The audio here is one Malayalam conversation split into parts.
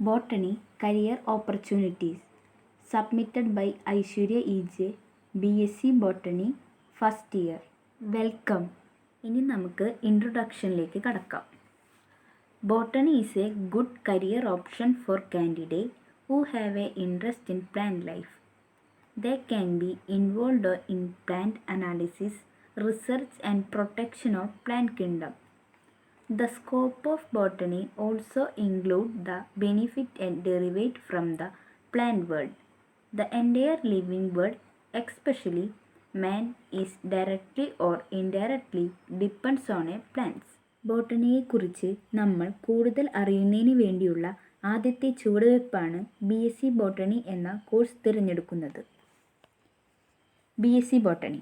Botany Career Opportunities submitted by Aishwarya E.J. BSc Botany first year. Welcome. ഇനി നമുക്ക് ഇൻട്രൊഡക്ഷനിലേക്ക് കടക്കാം. Botany is a good career option for candidate who have a interest in plant life. They can be involved in plant analysis, research and protection of plant kingdom. The scope of botany also includes the benefit and derived from the plant world. The entire living world, especially man, is directly or indirectly depends on a plants. ബോട്ടണിയെക്കുറിച്ച് നമ്മൾ കൂടുതൽ അറിയുന്നതിന് വേണ്ടിയുള്ള ആദ്യത്തെ ചുവടുവയ്പ്പാണ് BSc ബോട്ടണി എന്ന കോഴ്സ് തിരഞ്ഞെടുക്കുന്നത്. BSc botany.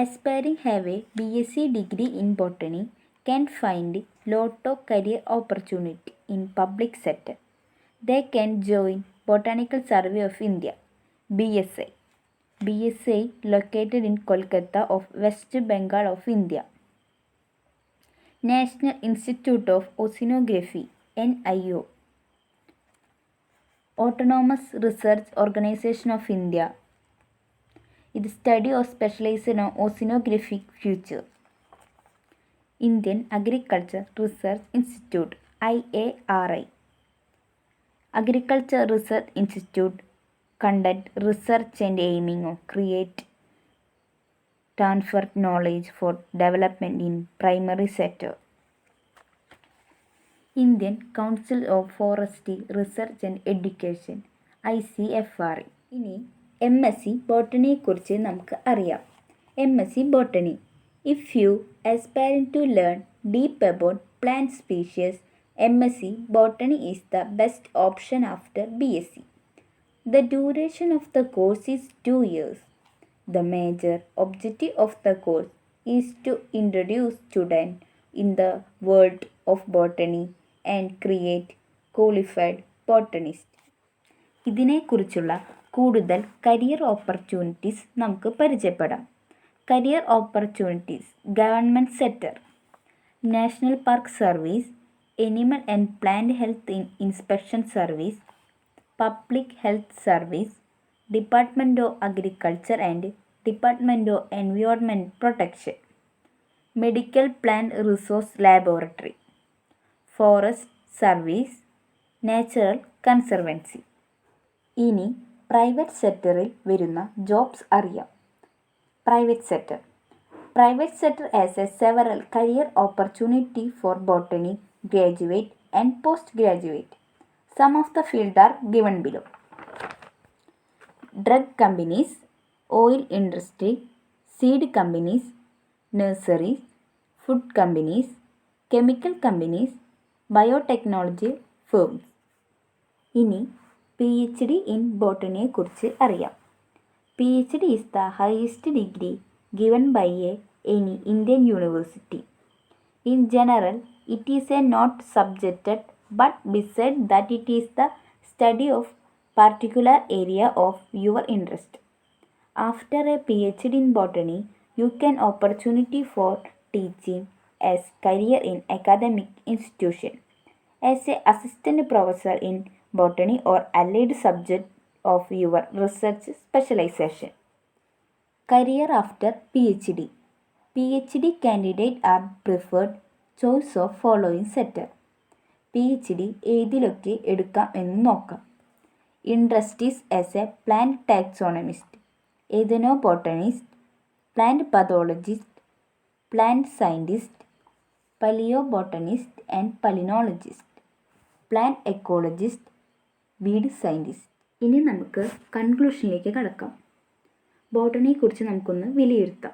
Aspiring have a BSc degree in botany can find lot of career opportunity in public sector. They can join Botanical Survey of India, BSI. BSI located in Kolkata of West Bengal of India. National Institute of Oceanography, NIO. Autonomous Research Organization of India. ഇത് study of specialisation on oceanographic future. Indian agriculture research institute IARI. Agriculture research institute conduct research and aiming of create transfer knowledge for development in primary sector. Indian council of forestry research and education ICFRE. ഇനി MSc ബോട്ടണിയെക്കുറിച്ച് നമുക്ക് അറിയാം. MSc botany. If you aspire to learn deep about plant species, MSc botany is the best option after BSc. The duration of the course is 2 years. The major objective of the course is to introduce students in the world of botany and create qualified botanists. ഇതിനെക്കുറിച്ചുള്ള കൂടുതൽ കരിയർ ഓപ്പർച്യൂണിറ്റീസ് നമുക്ക് പരിചയപ്പെടാം. Career opportunities. Government sector, national park service, animal and plant health inspection service, public health service, department of agriculture and department of environment protection, medical plant resource laboratory, forest service, natural conservancy. ഇനി പ്രൈവറ്റ് സെക്ടറിൽ വരുന്ന ജോബ്സ് അറിയാം. Private sector. Private sector as a several career opportunity for botany graduate and post graduate. Some of the field are given below. Drug companies, oil industry, seed companies, nurseries, food companies, chemical companies, biotechnology firms. ഇനി PhD in ബോട്ടണിയെക്കുറിച്ച് അറിയാം. PhD is the highest degree given by any Indian university. In general, it is not subjected, but besides that it is the study of particular area of your interest. After a PhD in botany, you can opportunity for teaching as career in academic institution, as a assistant professor in botany or allied subject of your research specialization. Career after PhD. PhD candidates are preferred choice of following sector. PhD ഏതിലൊക്കെ എടുക്കാം എന്ന് നോക്കാം. Interests as a plant taxonomist, ethnobotanist, plant pathologist, plant scientist, palaeobotanist and palynologist, plant ecologist, weed scientist. ഇനി നമുക്ക് കൺക്ലൂഷനിലേക്ക് കടക്കാം. ബോട്ടണിയെക്കുറിച്ച് നമുക്കൊന്ന് വിലയിരുത്താം.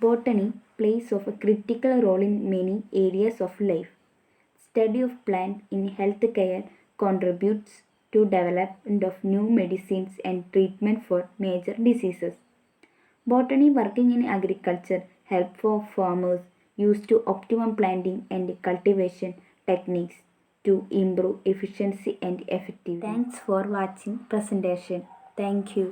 Botany plays of a critical role in many areas of life. Study of plant in health care contributes to development of new medicines and treatment for major diseases. Botany working in agriculture help for farmers use to optimum planting and cultivation techniques to improve efficiency and effectiveness. Thanks for watching presentation. Thank you.